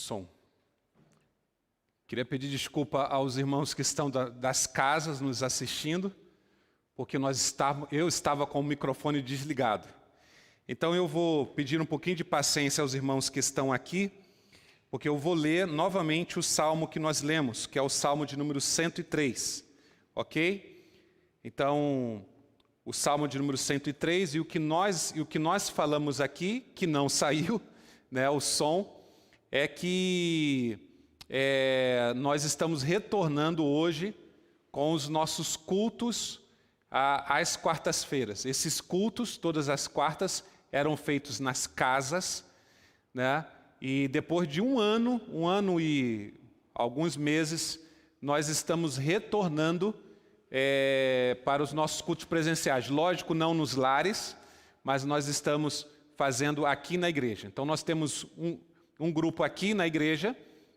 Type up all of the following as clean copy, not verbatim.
som. Queria pedir desculpa aos irmãos que estão das casas nos assistindo, porque eu estava com o microfone desligado. Então eu vou pedir um pouquinho de paciência aos irmãos que estão aqui, porque eu vou ler novamente o salmo que nós lemos, que é o salmo de número 103, ok? Então, o salmo de número 103 e o que nós falamos aqui, que não saiu, né, o som, é que nós estamos retornando hoje com os nossos cultos às quartas-feiras. Esses cultos, todas as quartas, eram feitos nas casas, né? E depois de um ano e alguns meses, nós estamos retornando para os nossos cultos presenciais. Lógico, não nos lares, mas nós estamos fazendo aqui na igreja. Então, nós temos um grupo aqui na igreja,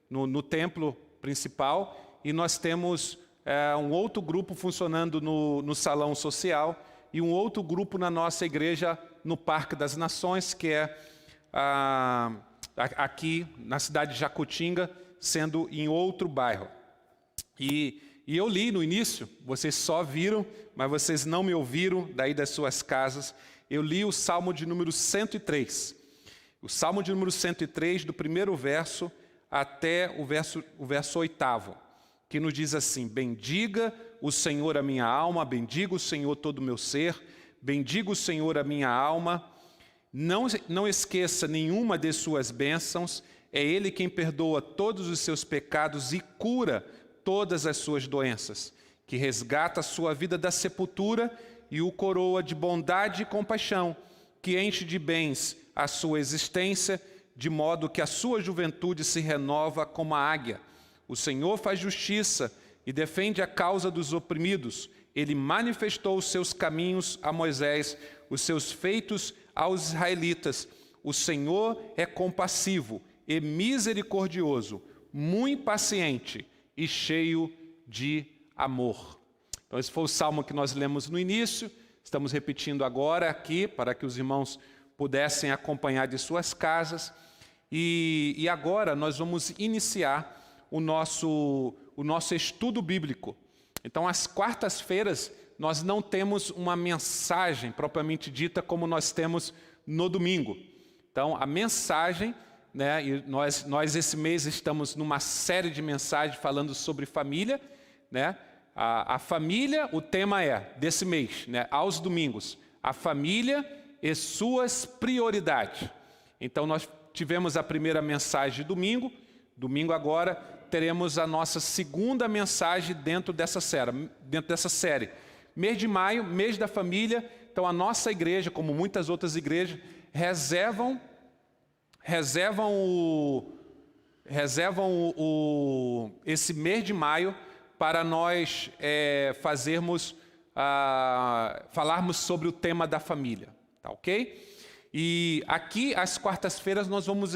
no templo principal, e nós temos um outro grupo funcionando no salão social e um outro grupo na nossa igreja no Parque das Nações, que é aqui na cidade de Jacutinga, sendo em outro bairro. E eu li no início, vocês só viram, mas vocês não me ouviram daí das suas casas. Eu li o Salmo de número 103. O Salmo de número 103, do primeiro verso até o verso 8º, que nos diz assim: bendiga o Senhor a minha alma, bendiga o Senhor todo o meu ser, bendiga o Senhor a minha alma, não esqueça nenhuma de suas bênçãos, é Ele quem perdoa todos os seus pecados e cura todas as suas doenças, que resgata a sua vida da sepultura e o coroa de bondade e compaixão, que enche de bens a sua existência, de modo que a sua juventude se renova como a águia. O Senhor faz justiça e defende a causa dos oprimidos. Ele manifestou os seus caminhos a Moisés, os seus feitos aos israelitas. O Senhor é compassivo e misericordioso, muito paciente e cheio de amor. Então, esse foi o salmo que nós lemos no início. Estamos repetindo agora aqui, para que os irmãos pudessem acompanhar de suas casas. E agora nós vamos iniciar o nosso estudo bíblico. Então, às quartas-feiras, nós não temos uma mensagem propriamente dita como nós temos no domingo. Então, a mensagem, né, e nós esse mês estamos numa série de mensagens falando sobre família, né? A família, o tema desse mês, né, aos domingos, a família e suas prioridades. Então, nós tivemos a primeira mensagem de domingo agora teremos a nossa segunda mensagem dentro dessa série. Mês de maio, mês da família. Então, a nossa igreja, como muitas outras igrejas, reservam esse mês de maio para nós falarmos sobre o tema da família, tá ok? E aqui, às quartas-feiras, nós vamos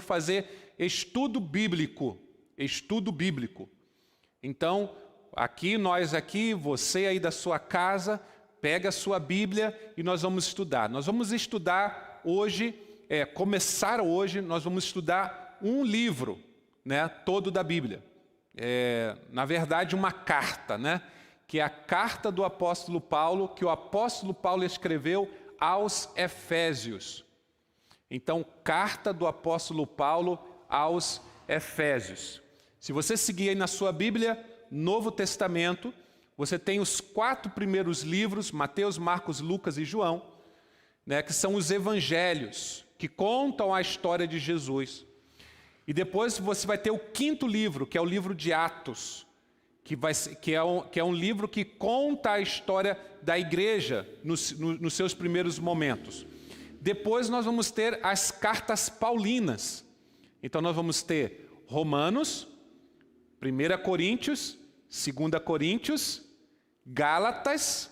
fazer estudo bíblico. Então, você aí da sua casa, pega a sua Bíblia e nós vamos estudar. Nós vamos estudar hoje, começar hoje, nós vamos estudar um livro, né, todo da Bíblia. Na verdade, uma carta, né, que é a carta do apóstolo Paulo, que o apóstolo Paulo escreveu aos Efésios. Então, carta do apóstolo Paulo aos Efésios. Se você seguir aí na sua Bíblia, Novo Testamento, você tem os 4 primeiros livros, Mateus, Marcos, Lucas e João, né, que são os evangelhos, que contam a história de Jesus. E depois você vai ter o 5º livro, que é o livro de Atos, que é um livro que conta a história da igreja nos seus primeiros momentos. Depois nós vamos ter as cartas paulinas. Então nós vamos ter Romanos, 1 Coríntios, 2 Coríntios, Gálatas,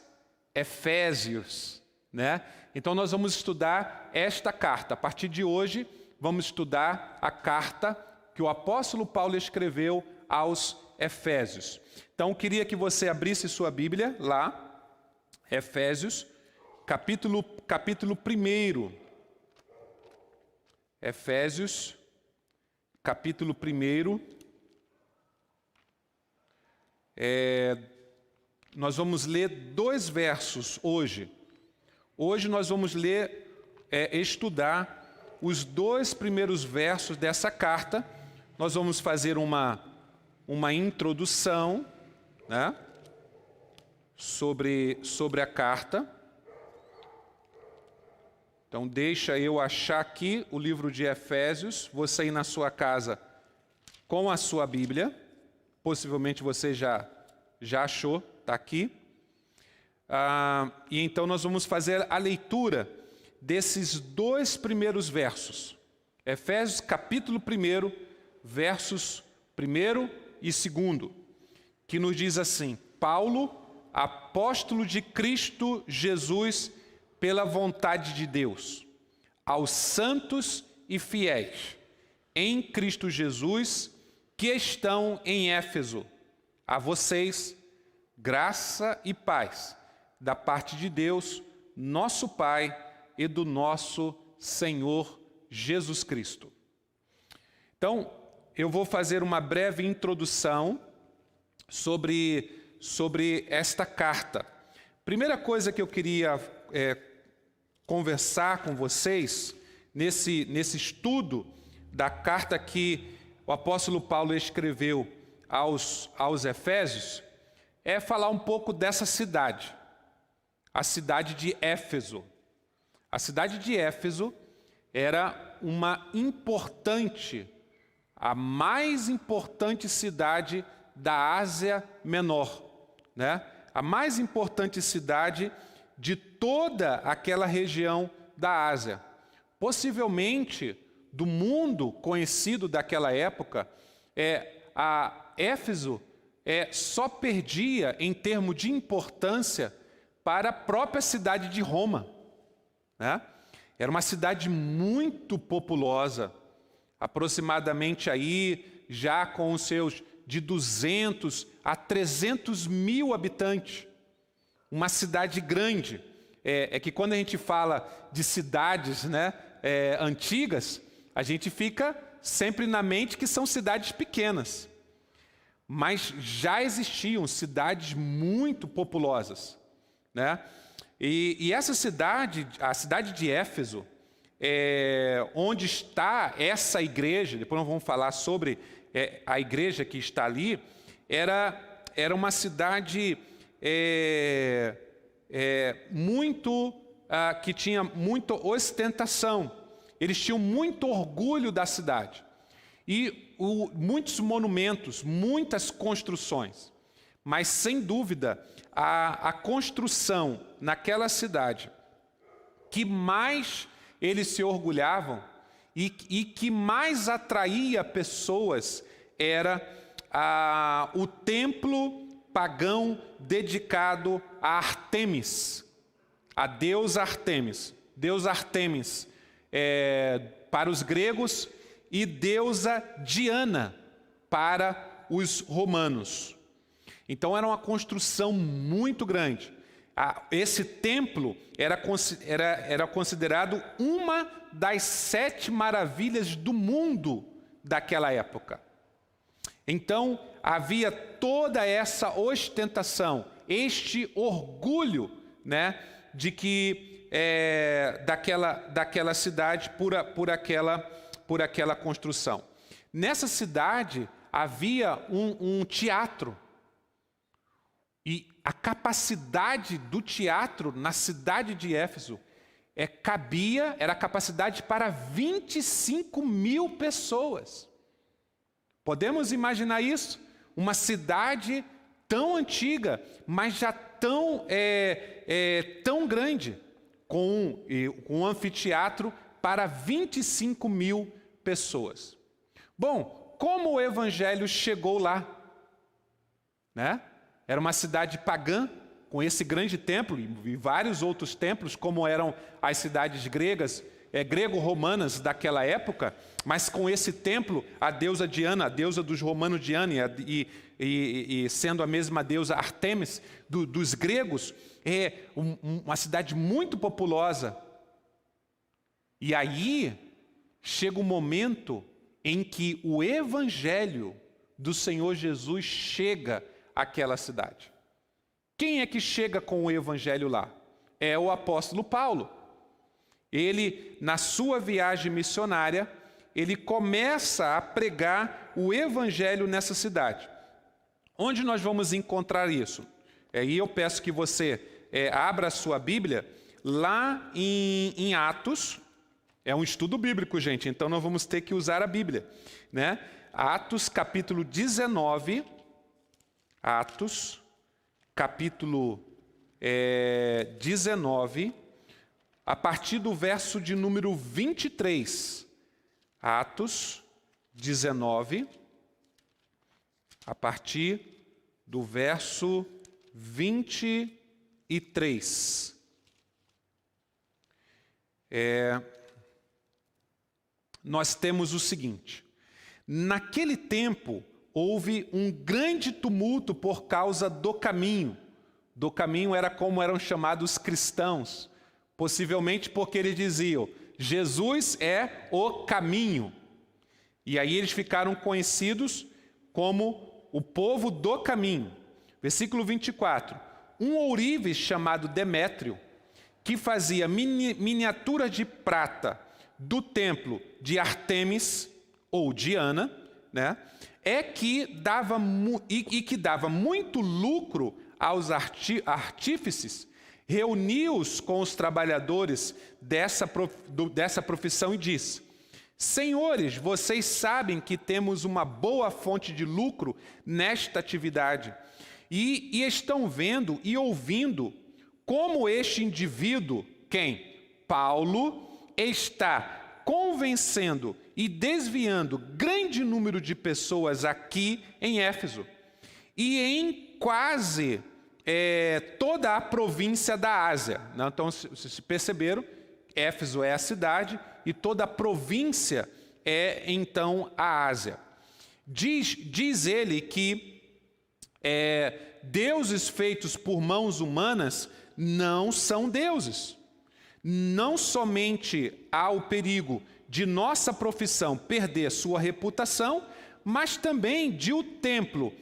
Efésios, né? Então nós vamos estudar esta carta. A partir de hoje, vamos estudar a carta que o apóstolo Paulo escreveu aos Efésios. Então, eu queria que você abrisse sua Bíblia lá, Efésios, capítulo 1. Efésios, capítulo 1. Nós vamos ler 2 versos hoje. Hoje nós vamos estudar os 2 primeiros versos dessa carta. Nós vamos fazer uma introdução, né, sobre a carta. Então, deixa eu achar aqui o livro de Efésios. Você ir na sua casa com a sua Bíblia. Possivelmente você já achou, está aqui. E então nós vamos fazer a leitura desses 2 primeiros versos. Efésios capítulo 1, versos 1 e 2, que nos diz assim: Paulo, apóstolo de Cristo Jesus, pela vontade de Deus, aos santos e fiéis em Cristo Jesus, que estão em Éfeso, a vocês, graça e paz, da parte de Deus, nosso Pai, e do nosso Senhor Jesus Cristo. Então, eu vou fazer uma breve introdução sobre esta carta. Primeira coisa que eu queria conversar com vocês, nesse estudo da carta que o apóstolo Paulo escreveu aos Efésios, é falar um pouco dessa cidade, a cidade de Éfeso. A cidade de Éfeso era a mais importante cidade da Ásia Menor, né? A mais importante cidade de toda aquela região da Ásia. Possivelmente, do mundo conhecido daquela época, a Éfeso só perdia em termos de importância para a própria cidade de Roma, né? Era uma cidade muito populosa, aproximadamente aí já com os seus de 200 a 300 mil habitantes. Uma cidade grande. É que quando a gente fala de cidades, né, antigas, a gente fica sempre na mente que são cidades pequenas. Mas já existiam cidades muito populosas, né? E essa cidade, a cidade de Éfeso, onde está essa igreja, depois nós vamos falar sobre a igreja que está ali, era uma cidade que tinha muita ostentação. Eles tinham muito orgulho da cidade. E muitos monumentos, muitas construções. Mas, sem dúvida, a construção naquela cidade que mais eles se orgulhavam e que mais atraía pessoas era o templo pagão dedicado a Artemis, a deusa Artemis. Deusa Artemis para os gregos e deusa Diana para os romanos. Então era uma construção muito grande. Esse templo era considerado uma das 7 maravilhas do mundo daquela época. Então havia toda essa ostentação, este orgulho, né, de que daquela cidade por aquela construção. Nessa cidade havia um teatro. E a capacidade do teatro na cidade de Éfeso era capacidade para 25 mil pessoas. Podemos imaginar isso? Uma cidade tão antiga, mas já tão grande, com um anfiteatro para 25 mil pessoas. Bom, como o evangelho chegou lá? Né? Era uma cidade pagã, com esse grande templo e vários outros templos, como eram as cidades gregas, grego-romanas daquela época, mas com esse templo, a deusa Diana, a deusa dos romanos Diana, e sendo a mesma deusa Artemis dos gregos, uma cidade muito populosa. E aí chega um momento em que o evangelho do Senhor Jesus chega àquela cidade. Quem é que chega com o evangelho lá? É o apóstolo Paulo. Ele, na sua viagem missionária, ele começa a pregar o evangelho nessa cidade. Onde nós vamos encontrar isso? E eu peço que você abra a sua Bíblia lá em Atos. É um estudo bíblico, gente, então nós vamos ter que usar a Bíblia, né? Atos, capítulo 19. Atos, capítulo 19, a partir do verso de número 23. Atos 19, a partir do verso 23. Nós temos o seguinte: naquele tempo houve um grande tumulto por causa do caminho. Do caminho era como eram chamados cristãos, possivelmente porque eles diziam: Jesus é o caminho. E aí eles ficaram conhecidos como o povo do caminho. Versículo 24. Um ourives chamado Demétrio, que fazia miniaturas de prata do templo de Artemis ou Diana, né, que dava muito lucro aos artífices, reuniu-os com os trabalhadores dessa profissão e disse: Senhores, vocês sabem que temos uma boa fonte de lucro nesta atividade e estão vendo e ouvindo como este indivíduo, quem? Paulo, está convencendo e desviando grande número de pessoas aqui em Éfeso e em quase toda a província da Ásia. Então, vocês perceberam, Éfeso é a cidade e toda a província é, então, a Ásia. Diz ele que deuses feitos por mãos humanas não são deuses. Não somente há o perigo de nossa profissão perder sua reputação, mas também de o templo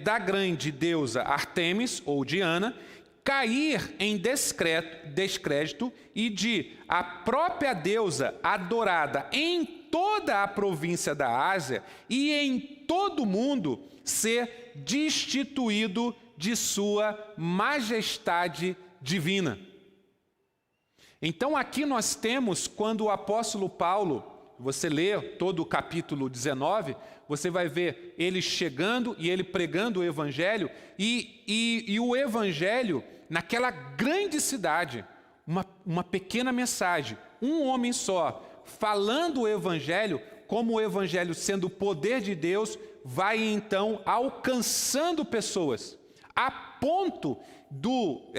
da grande deusa Artemis ou Diana cair em descrédito e de a própria deusa adorada em toda a província da Ásia e em todo o mundo ser destituído de sua majestade divina. Então aqui nós temos, quando o apóstolo Paulo, você lê todo o capítulo 19, você vai ver ele chegando e ele pregando o evangelho, e o evangelho naquela grande cidade, uma pequena mensagem, um homem só, falando o evangelho, como o evangelho sendo o poder de Deus, vai então alcançando pessoas, a ponto do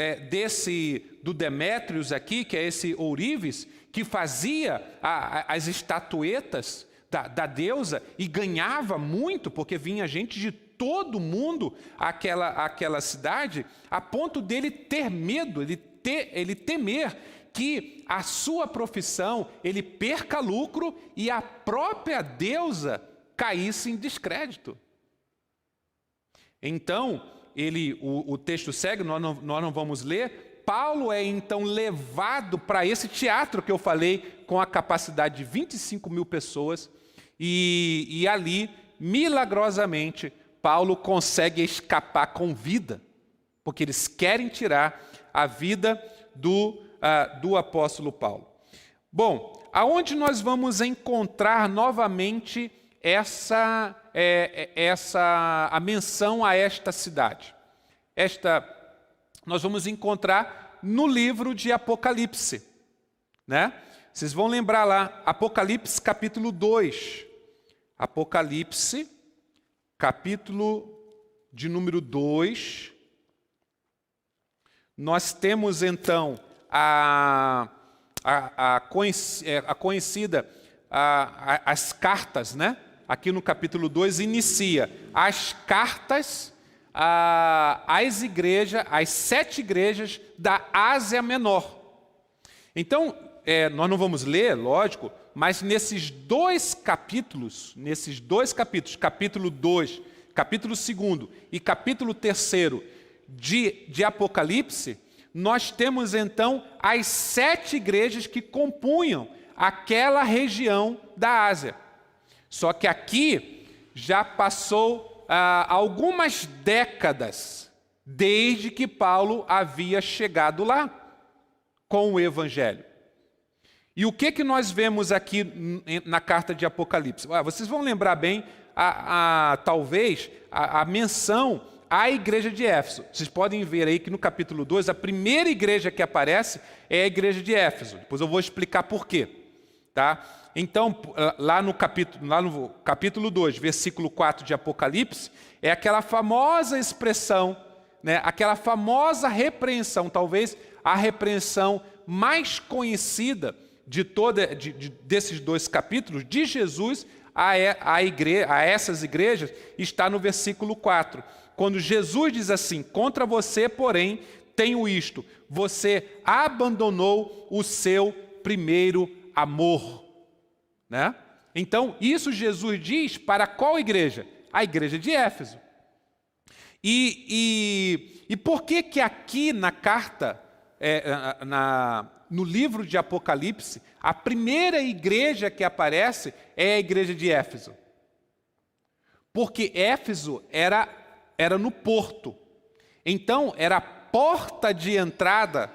Demétrios aqui, que é esse ourives, que fazia as estatuetas da deusa e ganhava muito, porque vinha gente de todo mundo àquela cidade, a ponto dele ter medo, ele temer que a sua profissão, ele perca lucro e a própria deusa caísse em descrédito. Então, o texto segue, nós não vamos ler. Paulo é então levado para esse teatro que eu falei, com a capacidade de 25 mil pessoas, e ali, milagrosamente, Paulo consegue escapar com vida, porque eles querem tirar a vida do apóstolo Paulo. Bom, aonde nós vamos encontrar novamente a menção a esta cidade? Nós vamos encontrar no livro de Apocalipse, né? Vocês vão lembrar lá, Apocalipse capítulo 2. Apocalipse, capítulo de número 2. Nós temos então a conhecida, as cartas, né? Aqui no capítulo 2 inicia as cartas às igrejas, às 7 igrejas da Ásia Menor. Então, nós não vamos ler, lógico, mas nesses dois capítulos, capítulo 2, capítulo 2 e capítulo 3 de Apocalipse, nós temos então as 7 igrejas que compunham aquela região da Ásia. Só que aqui já passou algumas décadas desde que Paulo havia chegado lá com o Evangelho. E o que nós vemos aqui na carta de Apocalipse? Vocês vão lembrar bem, talvez, a menção à igreja de Éfeso. Vocês podem ver aí que no capítulo 2, a primeira igreja que aparece é a igreja de Éfeso. Depois eu vou explicar por quê. Tá? Então, lá no capítulo 2, versículo 4 de Apocalipse, é aquela famosa expressão, né, aquela famosa repreensão, talvez a repreensão mais conhecida desses 2 capítulos, de Jesus a essas igrejas, está no versículo 4. Quando Jesus diz assim: contra você, porém, tenho isto, você abandonou o seu primeiro amor. Né? Então, isso Jesus diz para qual igreja? A igreja de Éfeso. E por que aqui na carta, no livro de Apocalipse, a primeira igreja que aparece é a igreja de Éfeso? Porque Éfeso era no porto. Então, era a porta de entrada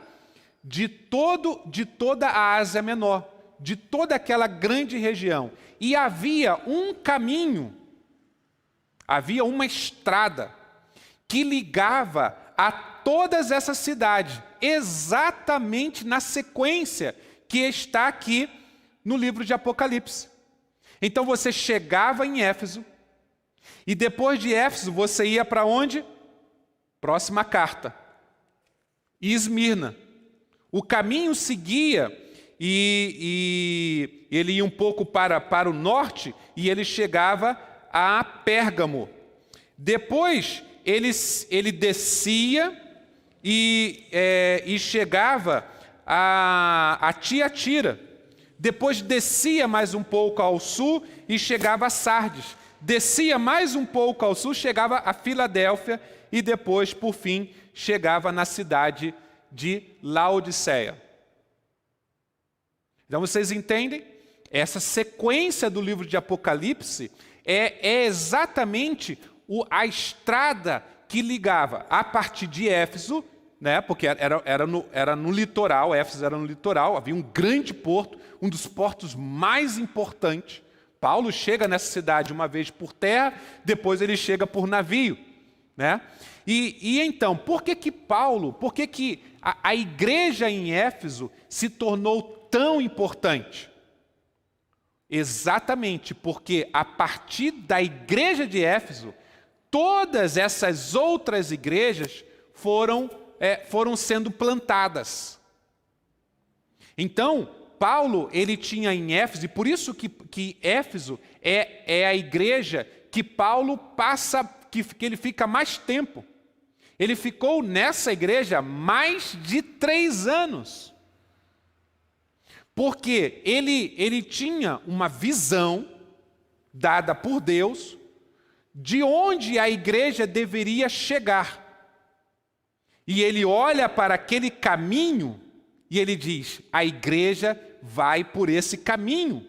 de toda a Ásia Menor, de toda aquela grande região. E havia um caminho, havia uma estrada que ligava a todas essas cidades, exatamente na sequência que está aqui no livro de Apocalipse. Então você chegava em Éfeso, e depois de Éfeso você ia para onde? Próxima carta, Esmirna. O caminho seguia, e ele ia um pouco para o norte, e ele chegava a Pérgamo. Depois ele descia e chegava a Tiatira. Depois descia mais um pouco ao sul e chegava a Sardes. Descia mais um pouco ao sul, chegava a Filadélfia e depois, por fim, chegava na cidade de Laodiceia. Então vocês entendem? Essa sequência do livro de Apocalipse é exatamente a estrada que ligava a partir de Éfeso, né, porque era no litoral, Éfeso era no litoral, havia um grande porto, um dos portos mais importantes. Paulo chega nessa cidade uma vez por terra, depois ele chega por navio. Né? E então, por que a igreja em Éfeso se tornou tão importante? Exatamente porque a partir da igreja de Éfeso, todas essas outras igrejas foram sendo plantadas. Então, Paulo, ele tinha em Éfeso, e por isso que Éfeso é a igreja que Paulo passa, que ele fica mais tempo. Ele ficou nessa igreja mais de 3 anos. Porque ele tinha uma visão dada por Deus de onde a igreja deveria chegar. E ele olha para aquele caminho e ele diz: a igreja vai por esse caminho.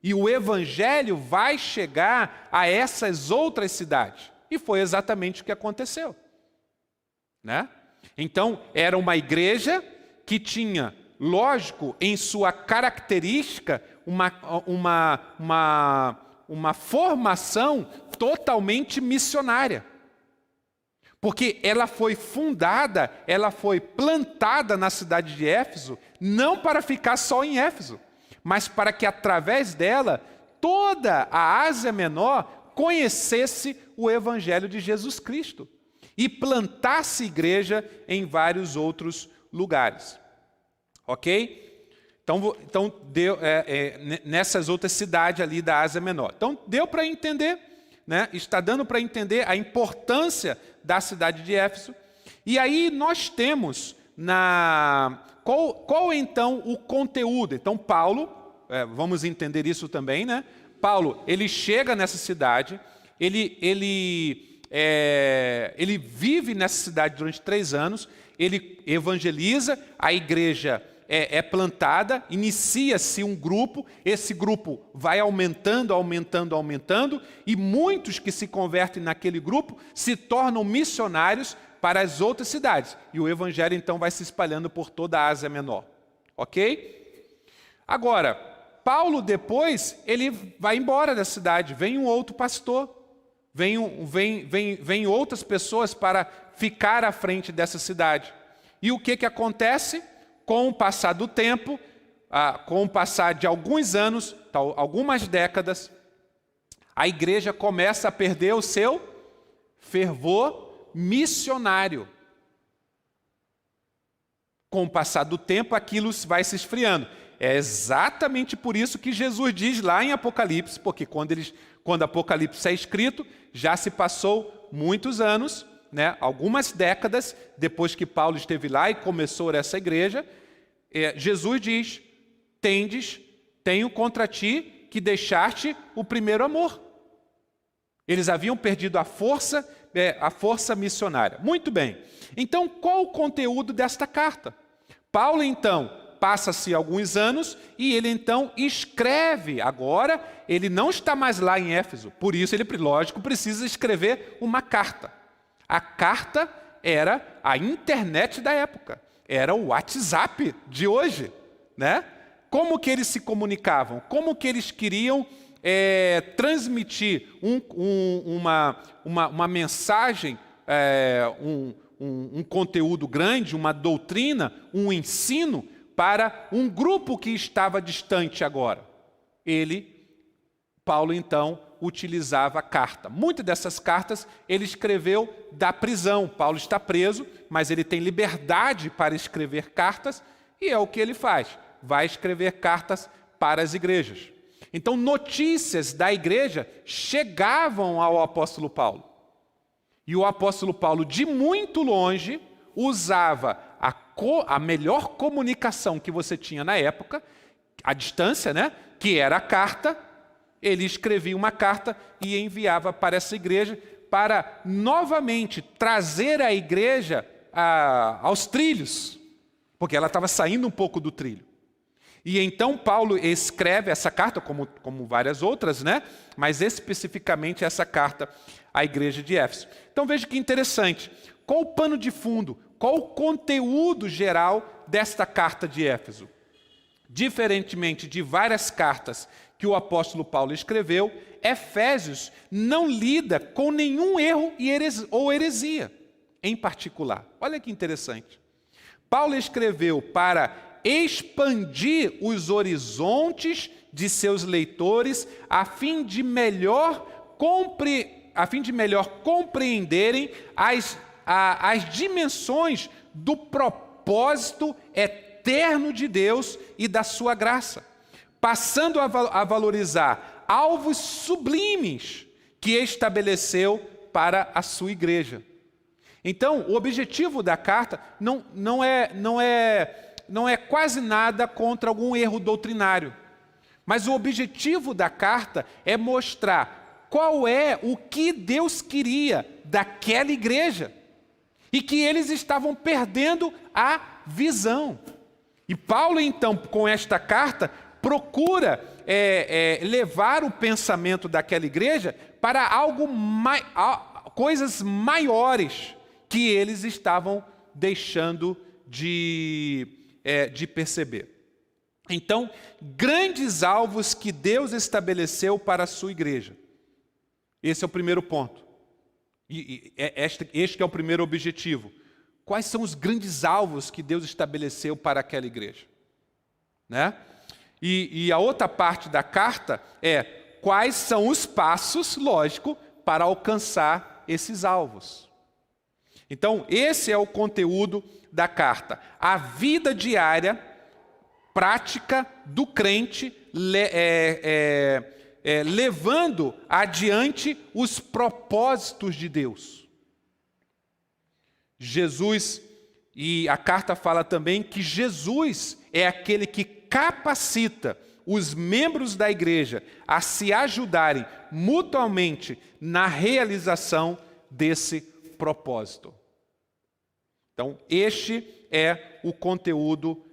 E o evangelho vai chegar a essas outras cidades. E foi exatamente o que aconteceu. Né? Então, era uma igreja que tinha, lógico, em sua característica, uma formação totalmente missionária. Porque ela foi fundada, ela foi plantada na cidade de Éfeso, não para ficar só em Éfeso, mas para que através dela, toda a Ásia Menor conhecesse o Evangelho de Jesus Cristo e plantasse igreja em vários outros lugares. Ok? Então deu, nessas outras cidades ali da Ásia Menor. Então deu para entender, né? Está dando para entender a importância da cidade de Éfeso. E aí nós temos Qual então o conteúdo? Então Paulo, vamos entender isso também, né? Paulo, ele chega nessa cidade, ele vive nessa cidade durante 3 anos, ele evangeliza, a igreja é plantada, inicia-se um grupo, esse grupo vai aumentando, e muitos que se convertem naquele grupo se tornam missionários para as outras cidades. E o evangelho, então, vai se espalhando por toda a Ásia Menor. Ok? Agora, Paulo, depois, ele vai embora da cidade, vem um outro pastor, vem outras pessoas para ficar à frente dessa cidade. E o que acontece? Com o passar do tempo, com o passar de alguns anos, algumas décadas, a igreja começa a perder o seu fervor missionário. Com o passar do tempo, aquilo vai se esfriando. É exatamente por isso que Jesus diz lá em Apocalipse, porque quando Apocalipse é escrito, já se passou muitos anos, né, algumas décadas depois que Paulo esteve lá e começou essa igreja, Jesus diz: tenho contra ti que deixaste o primeiro amor. Eles haviam perdido a força missionária. Muito bem. Então, qual o conteúdo desta carta? Paulo, então, passa-se alguns anos e ele, então, escreve. Agora, ele não está mais lá em Éfeso. Por isso, ele, lógico, precisa escrever uma carta. A carta era a internet da época. Era o WhatsApp de hoje, né? Como que eles se comunicavam? Como que eles queriam transmitir uma mensagem, um conteúdo grande, uma doutrina, um ensino para um grupo que estava distante agora? Paulo, então, utilizava a carta. Muitas dessas cartas ele escreveu da prisão. Paulo está preso, mas ele tem liberdade para escrever cartas, e é o que ele faz. Vai escrever cartas para as igrejas. Então, notícias da igreja chegavam ao apóstolo Paulo. E o apóstolo Paulo, de muito longe, usava a melhor comunicação que você tinha na época, à distância, né? Que era a carta. Ele escrevia uma carta e enviava para essa igreja para novamente trazer a igreja aos trilhos, porque ela estava saindo um pouco do trilho. E então Paulo escreve essa carta, como várias outras, né? Mas especificamente essa carta à igreja de Éfeso. Então veja que interessante. Qual o pano de fundo? Qual o conteúdo geral desta carta de Éfeso? Diferentemente de várias cartas que o apóstolo Paulo escreveu, Efésios não lida com nenhum erro ou heresia em particular. Olha que interessante. Paulo escreveu para expandir os horizontes de seus leitores a fim de melhor compreenderem as dimensões do propósito eterno de Deus e da sua graça, passando a valorizar alvos sublimes que estabeleceu para a sua igreja. Então, o objetivo da carta não é quase nada contra algum erro doutrinário, mas o objetivo da carta é mostrar qual é o que Deus queria daquela igreja e que eles estavam perdendo a visão. E Paulo, então, com esta carta, procura levar o pensamento daquela igreja para coisas maiores que eles estavam deixando de perceber. Então, grandes alvos que Deus estabeleceu para a sua igreja. Esse é o primeiro ponto. Este é o primeiro objetivo. Quais são os grandes alvos que Deus estabeleceu para aquela igreja? Né? E a outra parte da carta é quais são os passos, lógico, para alcançar esses alvos. Então, esse é o conteúdo da carta. A vida diária, prática do crente, levando adiante os propósitos de Deus. Jesus E a carta fala também que Jesus é aquele que capacita os membros da igreja a se ajudarem mutuamente na realização desse propósito. Então, este é o conteúdo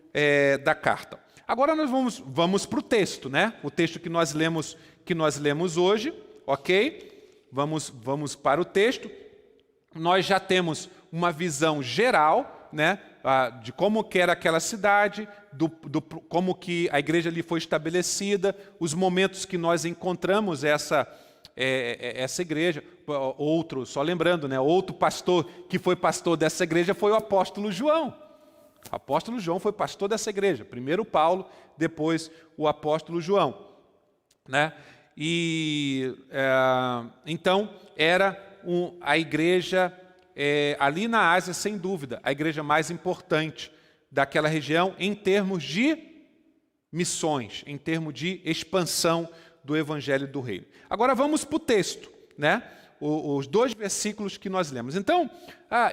da carta. Agora nós vamos para o texto, né? O texto que nós lemos hoje, ok? Vamos para o texto. Nós já temos uma visão geral, né, de como que era aquela cidade, como que a igreja ali foi estabelecida, os momentos que nós encontramos essa igreja. Só lembrando, né, outro pastor que foi pastor dessa igreja foi o apóstolo João. O apóstolo João foi pastor dessa igreja. Primeiro Paulo, depois o apóstolo João, né? Então, era a igreja ali na Ásia, sem dúvida, a igreja mais importante daquela região em termos de missões, em termos de expansão do evangelho do reino. Agora vamos para o texto, né? Os 2 versículos que nós lemos. Então,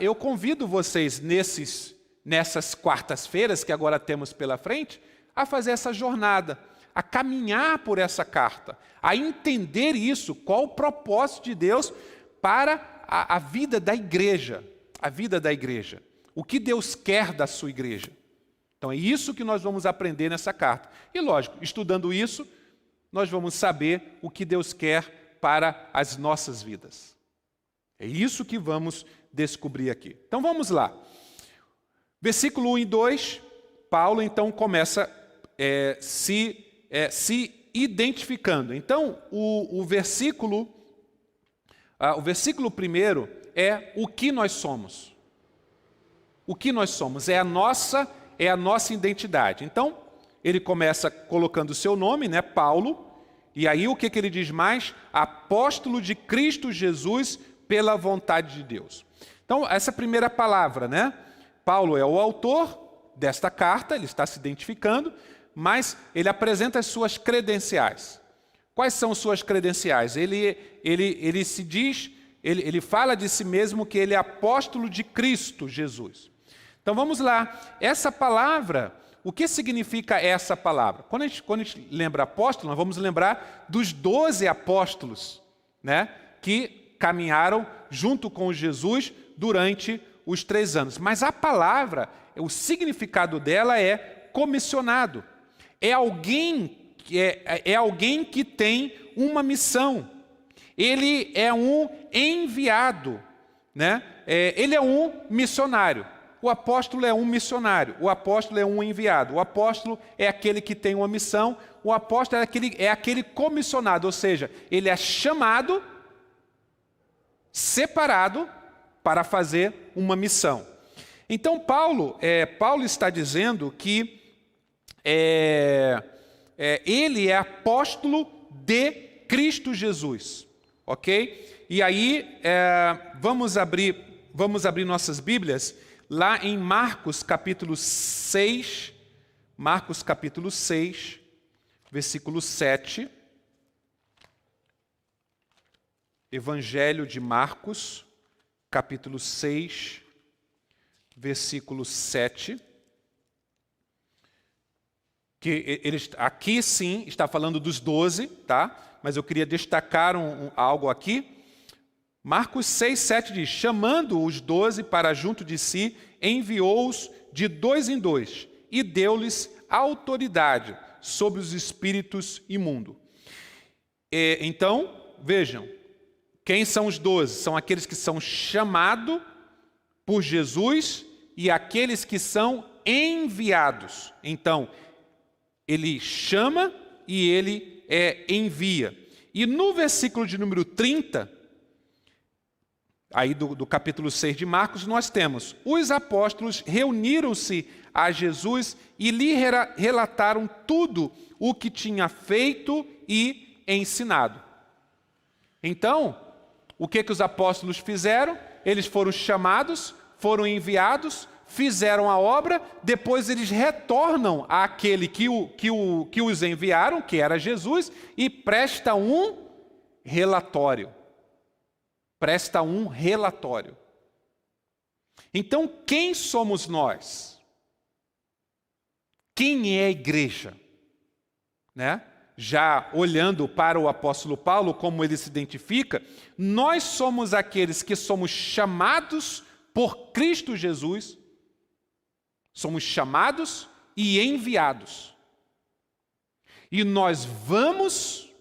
eu convido vocês nessas quartas-feiras que agora temos pela frente, a fazer essa jornada, a caminhar por essa carta, a entender isso, qual o propósito de Deus para a vida da igreja, o que Deus quer da sua igreja. Então é isso que nós vamos aprender nessa carta. E lógico, estudando isso, nós vamos saber o que Deus quer para as nossas vidas. É isso que vamos descobrir aqui. Então vamos lá. Versículo 1 e 2, Paulo então começa se identificando. Então o versículo 1 é o que nós somos. O que nós somos é a nossa identidade. Então, ele começa colocando o seu nome, né, Paulo, e aí o que ele diz mais? Apóstolo de Cristo Jesus pela vontade de Deus. Então, essa primeira palavra, né? Paulo é o autor desta carta, ele está se identificando, mas ele apresenta as suas credenciais. Quais são suas credenciais? Ele se diz, ele fala de si mesmo que ele é apóstolo de Cristo Jesus. Então vamos lá. Essa palavra, o que significa essa palavra? Quando a gente lembra apóstolo, nós vamos lembrar dos 12 apóstolos, né, que caminharam junto com Jesus durante os 3 anos. Mas a palavra, o significado dela é comissionado. É alguém que tem uma missão. Ele é um enviado, né? Ele é um missionário. O apóstolo é um missionário. O apóstolo é um enviado. O apóstolo é aquele que tem uma missão. O apóstolo é aquele comissionado, ou seja, ele é chamado, separado para fazer uma missão. Então Paulo está dizendo que ele é apóstolo de Cristo Jesus, ok? E aí vamos abrir nossas Bíblias lá em Marcos capítulo 6, versículo 7. Evangelho de Marcos, capítulo 6, versículo 7. Que aqui sim está falando dos 12, tá? Mas eu queria destacar algo aqui. Marcos 6, 7 diz: chamando os 12 para junto de si, enviou-os de 2 em 2 e deu-lhes autoridade sobre os espíritos imundos. Então, vejam, quem são os 12? São aqueles que são chamados por Jesus e aqueles que são enviados. Então, ele chama e ele envia. E no versículo de número 30, aí do capítulo 6 de Marcos, nós temos: os apóstolos reuniram-se a Jesus e lhe relataram tudo o que tinha feito e ensinado. Então, o que os apóstolos fizeram? Eles foram chamados, foram enviados, fizeram a obra, depois eles retornam àquele que os enviaram, que era Jesus, e presta um relatório. Então, quem somos nós? Quem é a igreja? Né? Já olhando para o apóstolo Paulo, como ele se identifica, nós somos aqueles que somos chamados por Cristo Jesus, somos chamados e enviados. E nós vamos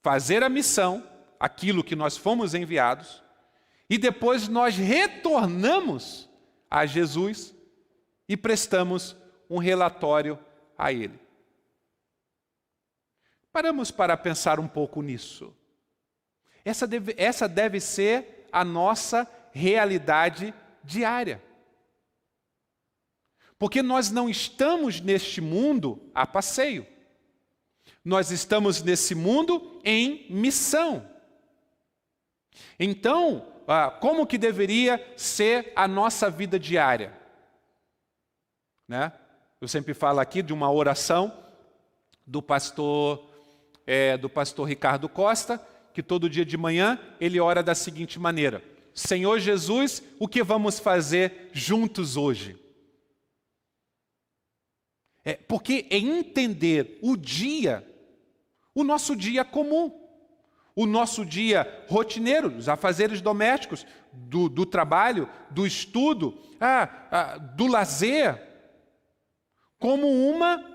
fazer a missão, aquilo que nós fomos enviados, e depois nós retornamos a Jesus e prestamos um relatório a Ele. Paramos para pensar um pouco nisso. Essa deve ser a nossa realidade diária. Porque nós não estamos neste mundo a passeio. Nós estamos nesse mundo em missão. Então, como que deveria ser a nossa vida diária? Né? Eu sempre falo aqui de uma oração do pastor Ricardo Costa, que todo dia de manhã ele ora da seguinte maneira: Senhor Jesus, o que vamos fazer juntos hoje? Porque é entender o nosso dia comum, o nosso dia rotineiro, os afazeres domésticos, do trabalho, do estudo, do lazer,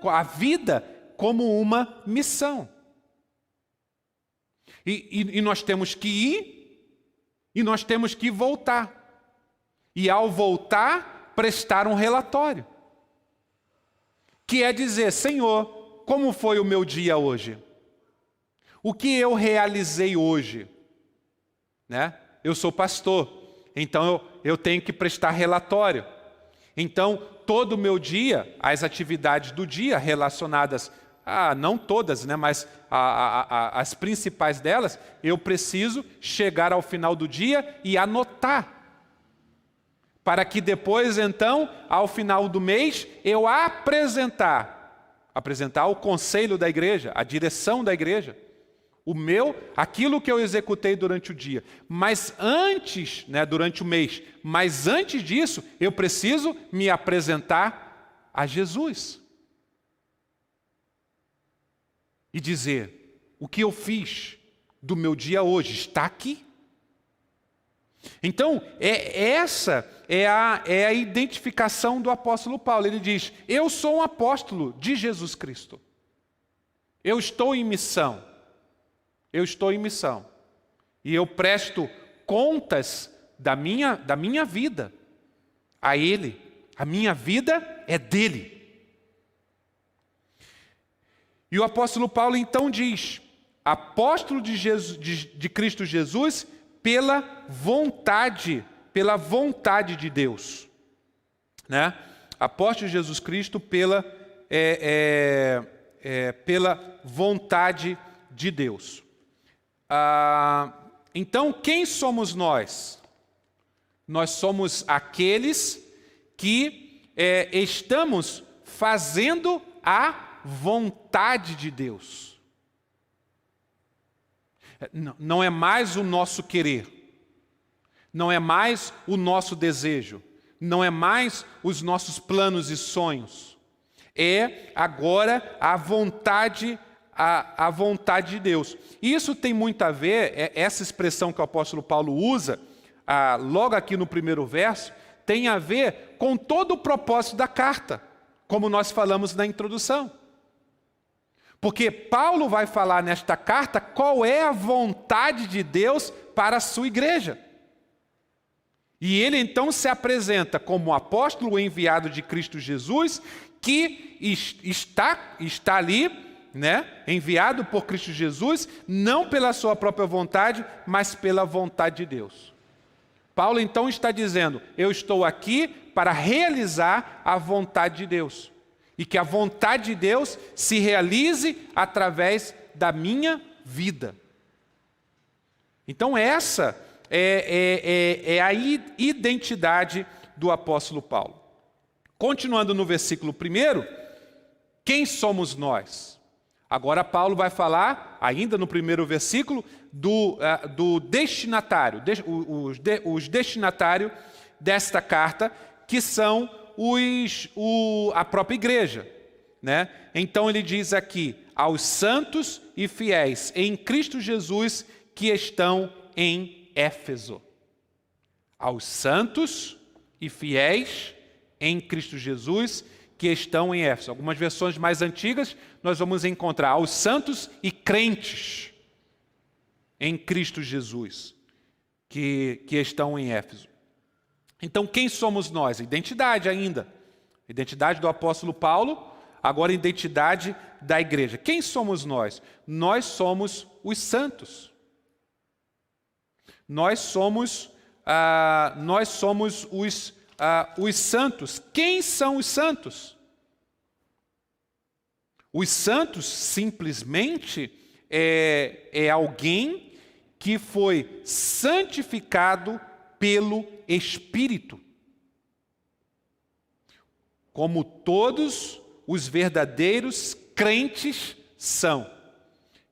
a vida como uma missão. E nós temos que ir, e nós temos que voltar. E ao voltar, prestar um relatório. Que é dizer, Senhor, como foi o meu dia hoje? O que eu realizei hoje? Né? Eu sou pastor, então eu tenho que prestar relatório. Então, todo o meu dia, as atividades do dia relacionadas não todas, né, mas as principais delas, eu preciso chegar ao final do dia e anotar. Para que depois, então, ao final do mês, eu apresentar ao conselho da igreja, à direção da igreja, aquilo que eu executei durante o dia. Mas antes, né, durante o mês, mas antes disso, eu preciso me apresentar a Jesus. E dizer, o que eu fiz do meu dia hoje está aqui. Então, essa é a identificação do apóstolo Paulo. Ele diz, eu sou um apóstolo de Jesus Cristo. Eu estou em missão. E eu presto contas da minha vida a Ele. A minha vida é dele. E o apóstolo Paulo então diz, apóstolo de Cristo Jesus pela vontade de Deus. Né? Apóstolo de Jesus Cristo pela vontade de Deus. Então, quem somos nós? Nós somos aqueles que estamos fazendo a vontade de Deus. Não é mais o nosso querer, não é mais o nosso desejo, não é mais os nossos planos e sonhos. É agora a vontade de Deus. Isso tem muito a ver, essa expressão que o apóstolo Paulo usa, logo aqui no primeiro verso, tem a ver com todo o propósito da carta, como nós falamos na introdução. Porque Paulo vai falar nesta carta qual é a vontade de Deus para a sua igreja. E ele então se apresenta como apóstolo enviado de Cristo Jesus, que está ali, né, enviado por Cristo Jesus, não pela sua própria vontade, mas pela vontade de Deus. Paulo então está dizendo, eu estou aqui para realizar a vontade de Deus. E que a vontade de Deus se realize através da minha vida. Então essa é a identidade do apóstolo Paulo. Continuando no versículo 1, quem somos nós? Agora Paulo vai falar, ainda no primeiro versículo, do destinatário, os destinatários desta carta, que são a própria igreja, né? Então ele diz aqui, aos santos e fiéis em Cristo Jesus que estão em Éfeso. Aos santos e fiéis em Cristo Jesus que estão em Éfeso. Algumas versões mais antigas nós vamos encontrar aos santos e crentes em Cristo Jesus que estão em Éfeso. Então, quem somos nós? Identidade ainda. Identidade do apóstolo Paulo, agora identidade da igreja. Quem somos nós? Nós somos os santos. Nós somos os santos. Quem são os santos? Os santos simplesmente é alguém que foi santificado pelo Espírito. Como todos os verdadeiros crentes são.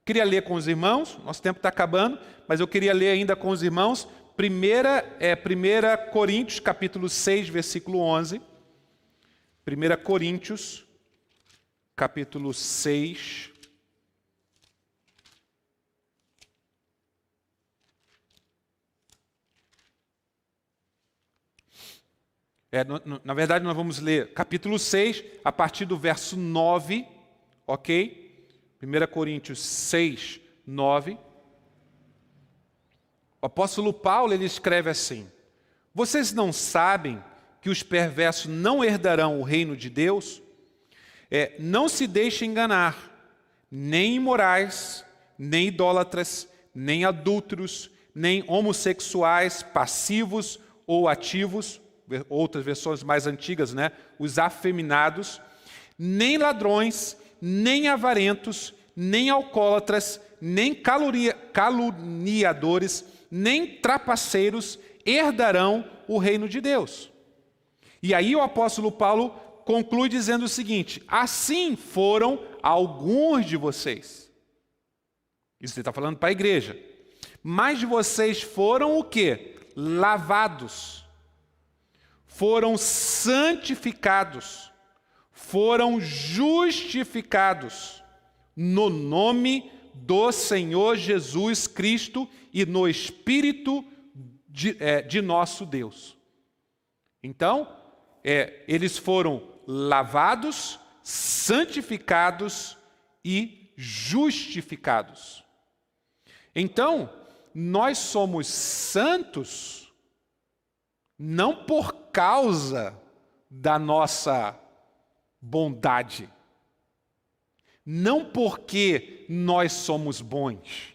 Queria ler com os irmãos, nosso tempo está acabando, mas eu queria ler ainda com os irmãos, 1 Coríntios, capítulo 6, versículo 11. 1 Coríntios, capítulo 6. Na verdade, nós vamos ler capítulo 6, a partir do verso 9, ok? 1 Coríntios 6, 9. O apóstolo Paulo, ele escreve assim: vocês não sabem que os perversos não herdarão o reino de Deus? Não se deixem enganar, nem imorais, nem idólatras, nem adúlteros, nem homossexuais, passivos ou ativos, outras versões mais antigas, né? Os afeminados, nem ladrões, nem avarentos, nem alcoólatras, nem caluniadores, nem trapaceiros herdarão o reino de Deus. E aí o apóstolo Paulo conclui dizendo o seguinte: assim foram alguns de vocês. Isso ele está falando para a igreja. Mas de vocês foram o quê? Lavados. Foram santificados, foram justificados no nome do Senhor Jesus Cristo e no Espírito de nosso Deus. Então, eles foram lavados, santificados e justificados. Então, nós somos santos não por causa da nossa bondade, não porque nós somos bons,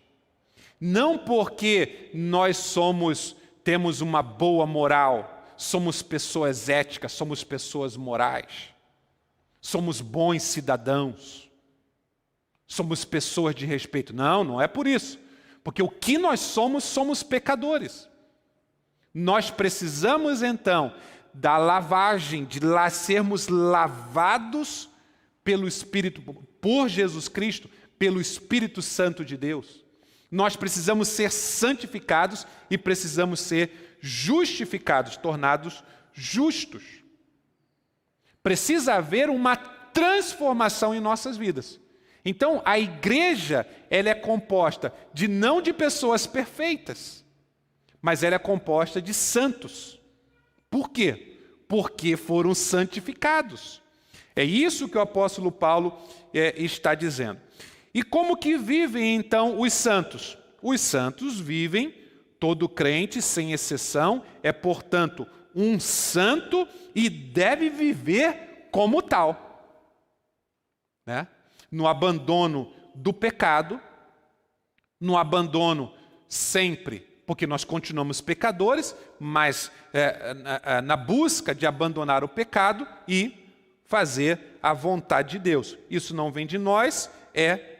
não porque nós temos uma boa moral, somos pessoas éticas, somos pessoas morais, somos bons cidadãos, somos pessoas de respeito. Não, não é por isso, porque o que nós somos pecadores. Nós precisamos, então, da lavagem, de sermos lavados pelo Espírito, por Jesus Cristo, pelo Espírito Santo de Deus. Nós precisamos ser santificados e precisamos ser justificados, tornados justos. Precisa haver uma transformação em nossas vidas. Então, a igreja, ela é composta não de pessoas perfeitas, mas ela é composta de santos. Por quê? Porque foram santificados. É isso que o apóstolo Paulo está dizendo. E como que vivem, então, os santos? Os santos vivem, todo crente, sem exceção, é, portanto, um santo e deve viver como tal. Né? No abandono do pecado, no abandono sempre, porque nós continuamos pecadores, mas na busca de abandonar o pecado e fazer a vontade de Deus. Isso não vem de nós,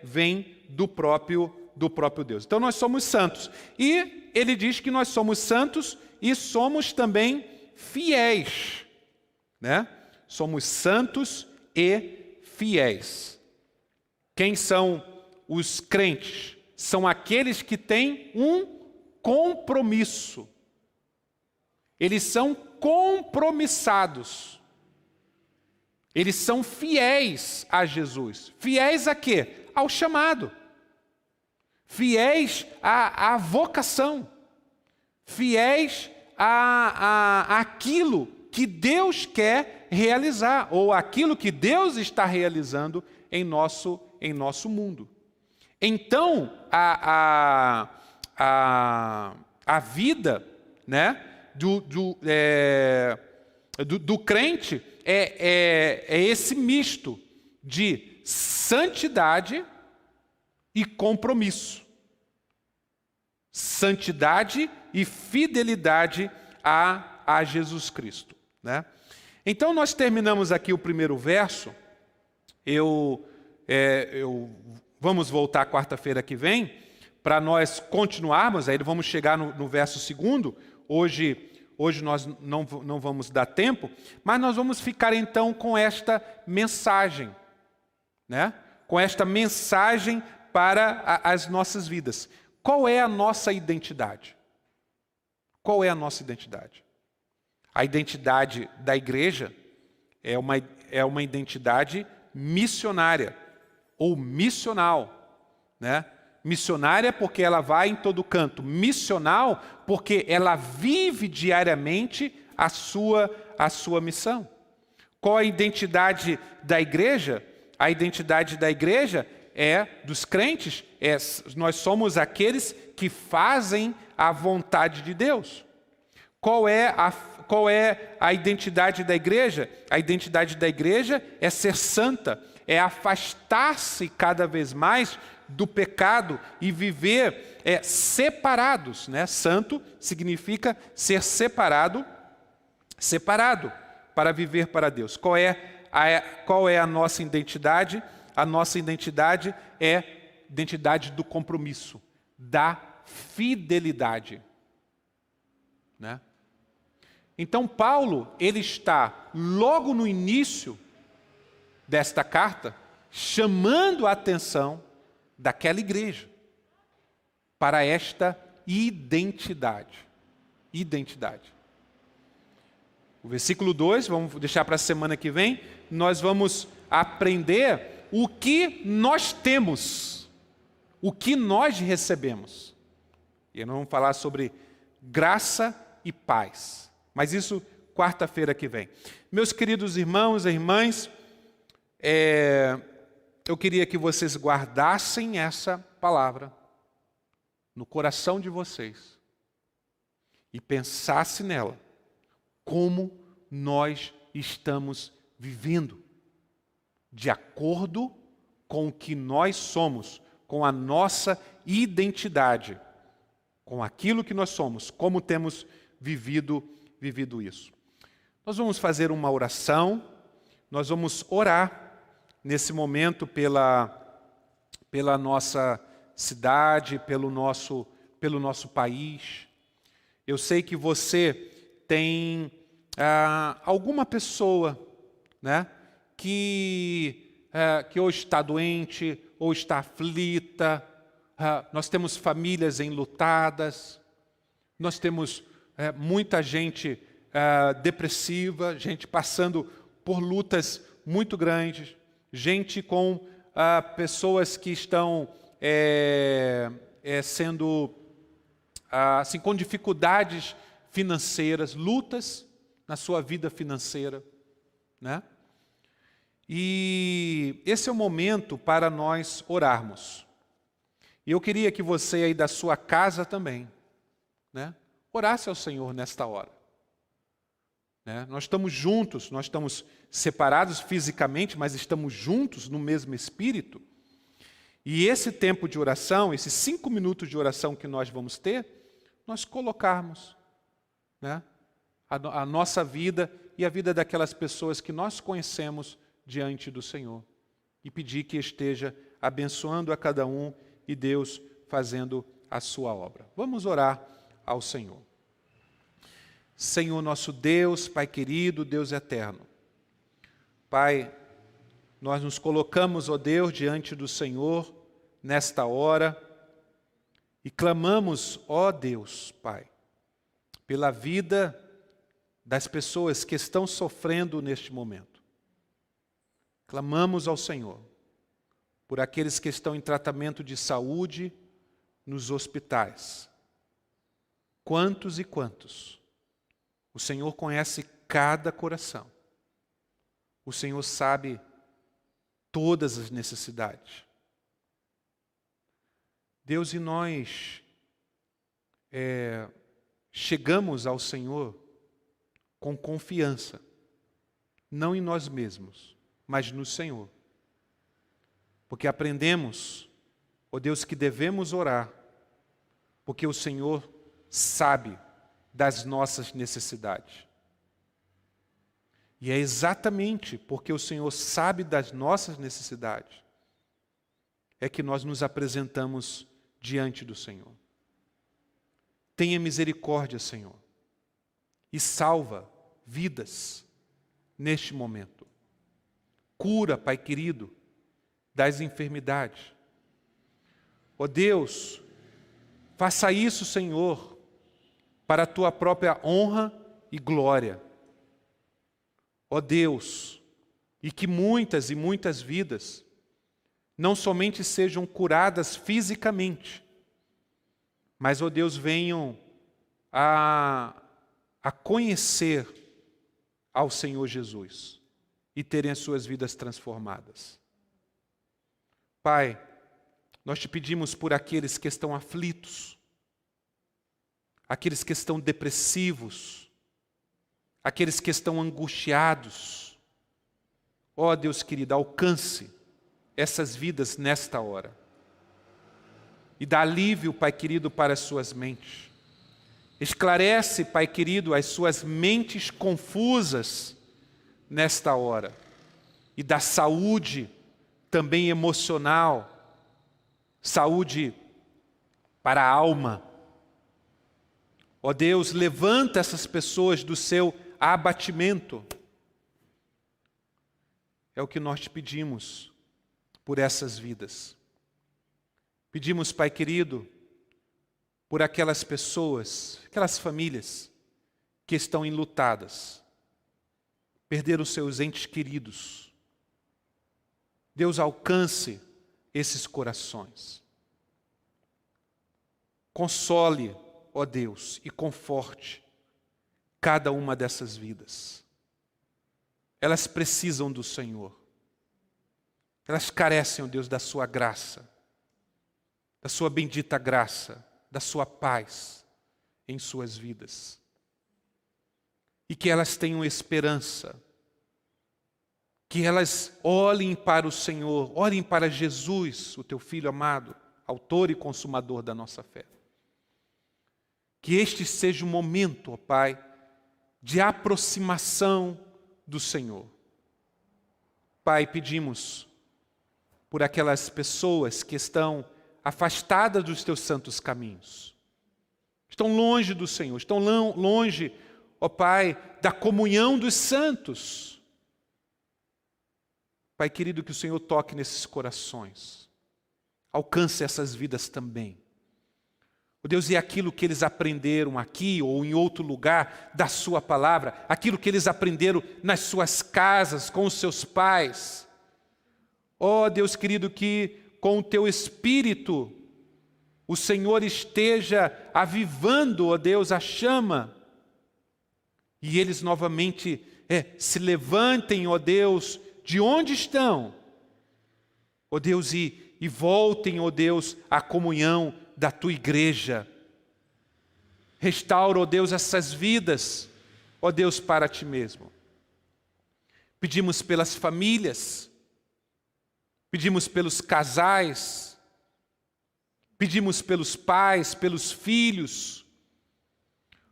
vem do próprio Deus. Então nós somos santos. E ele diz que nós somos santos e somos também fiéis. Né? Somos santos e fiéis. Quem são os crentes? São aqueles que têm um compromisso. Eles são compromissados. Eles são fiéis a Jesus. Fiéis a quê? Ao chamado. Fiéis à vocação. Fiéis àquilo que Deus quer realizar, ou aquilo que Deus está realizando em nosso mundo. Então, a vida, né, do crente é esse misto de santidade e compromisso. Santidade e fidelidade a Jesus Cristo, né? Então, nós terminamos aqui o primeiro verso. Vamos voltar quarta-feira que vem, para nós continuarmos, aí vamos chegar no verso 2. Hoje nós não vamos dar tempo, mas nós vamos ficar então com esta mensagem, né? Com esta mensagem para as nossas vidas. Qual é a nossa identidade? Qual é a nossa identidade? A identidade da igreja é uma identidade missionária ou missional, né? Missionária porque ela vai em todo canto. Missional porque ela vive diariamente a sua missão. Qual a identidade da igreja? A identidade da igreja dos crentes, nós somos aqueles que fazem a vontade de Deus. Qual é a identidade da igreja? A identidade da igreja é ser santa, é afastar-se cada vez mais do pecado e viver separados, né? Santo significa ser separado para viver para Deus. Qual é a nossa identidade? A nossa identidade é identidade do compromisso, da fidelidade, né? Então Paulo, ele está logo no início desta carta chamando a atenção daquela igreja para esta identidade. O versículo 2, vamos deixar para a semana que vem, nós vamos aprender o que nós temos, o que nós recebemos. E nós vamos falar sobre graça e paz. Mas isso quarta-feira que vem. Meus queridos irmãos e irmãs, eu queria que vocês guardassem essa palavra no coração de vocês e pensassem nela, como nós estamos vivendo, de acordo com o que nós somos, com a nossa identidade, com aquilo que nós somos, como temos vivido isso. Nós vamos fazer uma oração, nós vamos orar nesse momento pela nossa cidade, pelo nosso país. Eu sei que você tem alguma pessoa, né, que hoje está doente ou está aflita. Nós temos famílias enlutadas, nós temos muita gente depressiva, gente passando por lutas muito grandes, gente com pessoas que estão sendo assim, com dificuldades financeiras, lutas na sua vida financeira, né? E esse é o momento para nós orarmos. E eu queria que você aí da sua casa também, né, orasse ao Senhor nesta hora. Né? Nós estamos juntos, nós estamos separados fisicamente, mas estamos juntos no mesmo espírito. E esse tempo de oração, esses 5 minutos de oração que nós vamos ter, nós colocarmos, né, a nossa vida e a vida daquelas pessoas que nós conhecemos diante do Senhor. E pedir que esteja abençoando a cada um e Deus fazendo a sua obra. Vamos orar ao Senhor. Senhor nosso Deus, Pai querido, Deus eterno. Pai, nós nos colocamos, ó Deus, diante do Senhor nesta hora e clamamos, ó Deus, Pai, pela vida das pessoas que estão sofrendo neste momento. Clamamos ao Senhor por aqueles que estão em tratamento de saúde nos hospitais. Quantos e quantos? O Senhor conhece cada coração. O Senhor sabe todas as necessidades. Deus, e nós chegamos ao Senhor com confiança, não em nós mesmos, mas no Senhor. Porque aprendemos, ó Deus, que devemos orar, porque o Senhor sabe das nossas necessidades. E é exatamente porque o Senhor sabe das nossas necessidades, é que nós nos apresentamos diante do Senhor. Tenha misericórdia, Senhor, e salva vidas neste momento. Cura, Pai querido, das enfermidades. Ó Deus, faça isso, Senhor, para a Tua própria honra e glória. Ó Deus, e que muitas e muitas vidas não somente sejam curadas fisicamente, mas, ó Deus, venham a conhecer ao Senhor Jesus e terem as suas vidas transformadas. Pai, nós te pedimos por aqueles que estão aflitos, aqueles que estão depressivos, aqueles que estão angustiados. Ó Deus querido, alcance essas vidas nesta hora. E dá alívio, Pai querido, para as suas mentes. Esclarece, Pai querido, as suas mentes confusas nesta hora. E dá saúde também emocional, saúde para a alma. Ó Deus, levanta essas pessoas do seu abatimento. É o que nós te pedimos por essas vidas. Pedimos, Pai querido, por aquelas pessoas, aquelas famílias que estão enlutadas, perderam seus entes queridos. Deus, alcance esses corações. Console, ó Deus, e conforte cada uma dessas vidas. Elas precisam do Senhor. Elas carecem, ó Deus, da sua graça, da sua bendita graça, da sua paz em suas vidas. E que elas tenham esperança, que elas olhem para o Senhor, olhem para Jesus, o teu Filho amado, autor e consumador da nossa fé. Que este seja o momento, ó Pai, de aproximação do Senhor. Pai, pedimos por aquelas pessoas que estão afastadas dos teus santos caminhos, estão longe do Senhor, estão longe, ó Pai, da comunhão dos santos. Pai querido, que o Senhor toque nesses corações, alcance essas vidas também. Ó Deus, e aquilo que eles aprenderam aqui ou em outro lugar da sua palavra, aquilo que eles aprenderam nas suas casas, com os seus pais. Ó Deus querido, que com o teu Espírito o Senhor esteja avivando, ó Deus, a chama. E eles novamente se levantem, ó Deus, de onde estão, ó Deus, e voltem, ó Deus, à comunhão da tua igreja. Restaura, ó Deus, essas vidas, ó Deus, para ti mesmo. Pedimos pelas famílias, pedimos pelos casais, pedimos pelos pais, pelos filhos.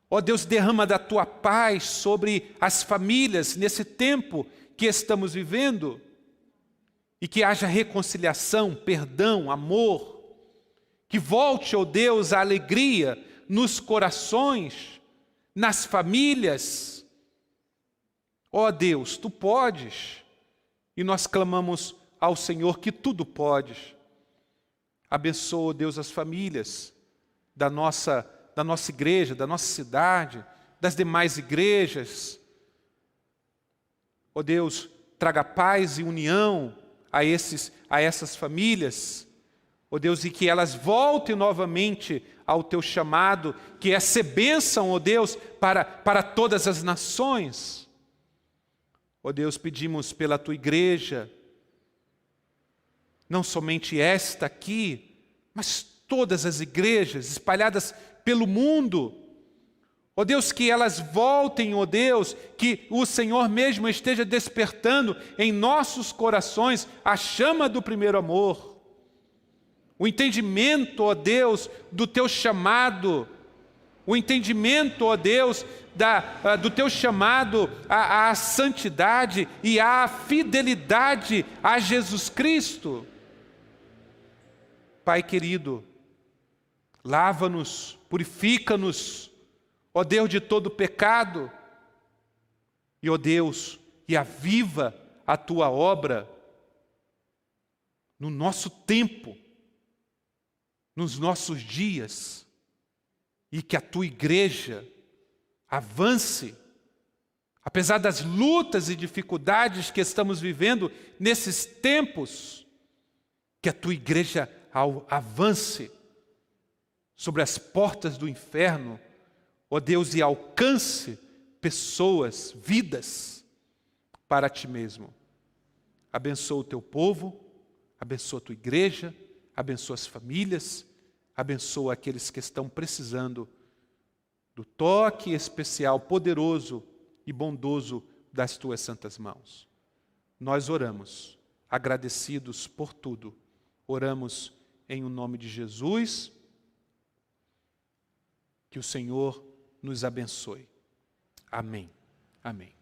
Ó Deus, derrama da tua paz sobre as famílias nesse tempo que estamos vivendo, e que haja reconciliação, perdão, amor, que volte, ó Deus, a alegria nos corações, nas famílias. Ó Deus, tu podes, e nós clamamos ao Senhor que tudo podes. Abençoa, ó Deus, as famílias da nossa igreja, da nossa cidade, das demais igrejas. Ó Deus, traga paz e união a essas famílias. Ó Deus, e que elas voltem novamente ao Teu chamado, que é ser bênção, ó Deus, para todas as nações. Ó Deus, pedimos pela Tua igreja, não somente esta aqui, mas todas as igrejas espalhadas pelo mundo. Ó Deus, que elas voltem, ó Deus, que o Senhor mesmo esteja despertando em nossos corações a chama do primeiro amor. O entendimento, ó Deus, do Teu chamado. O entendimento, ó Deus, do Teu chamado à santidade e à fidelidade a Jesus Cristo. Pai querido, lava-nos, purifica-nos, ó Deus, de todo pecado, e ó Deus, e aviva a Tua obra no nosso tempo, nos nossos dias, e que a Tua igreja avance, apesar das lutas e dificuldades que estamos vivendo nesses tempos, que a Tua igreja avance sobre as portas do inferno, ó Deus, e alcance pessoas, vidas, para Ti mesmo. Abençoa o Teu povo, abençoa a Tua igreja, abençoa as famílias, abençoa aqueles que estão precisando do toque especial, poderoso e bondoso das Tuas santas mãos. Nós oramos, agradecidos por tudo. Oramos em o nome de Jesus. Que o Senhor nos abençoe. Amém. Amém.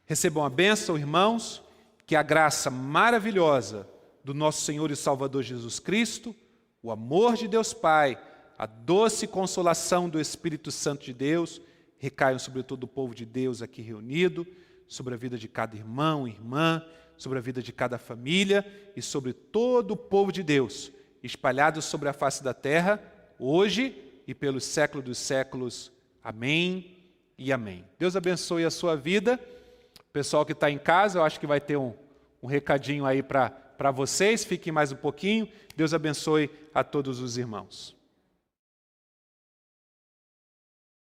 Recebam a bênção, irmãos, que a graça maravilhosa do nosso Senhor e Salvador Jesus Cristo, o amor de Deus Pai, a doce consolação do Espírito Santo de Deus, recaiam sobre todo o povo de Deus aqui reunido, sobre a vida de cada irmão e irmã, sobre a vida de cada família e sobre todo o povo de Deus, espalhado sobre a face da terra, hoje e pelos séculos dos séculos. Amém e amém. Deus abençoe a sua vida. O pessoal que está em casa, eu acho que vai ter um recadinho aí para vocês. Fiquem mais um pouquinho. Deus abençoe a todos os irmãos.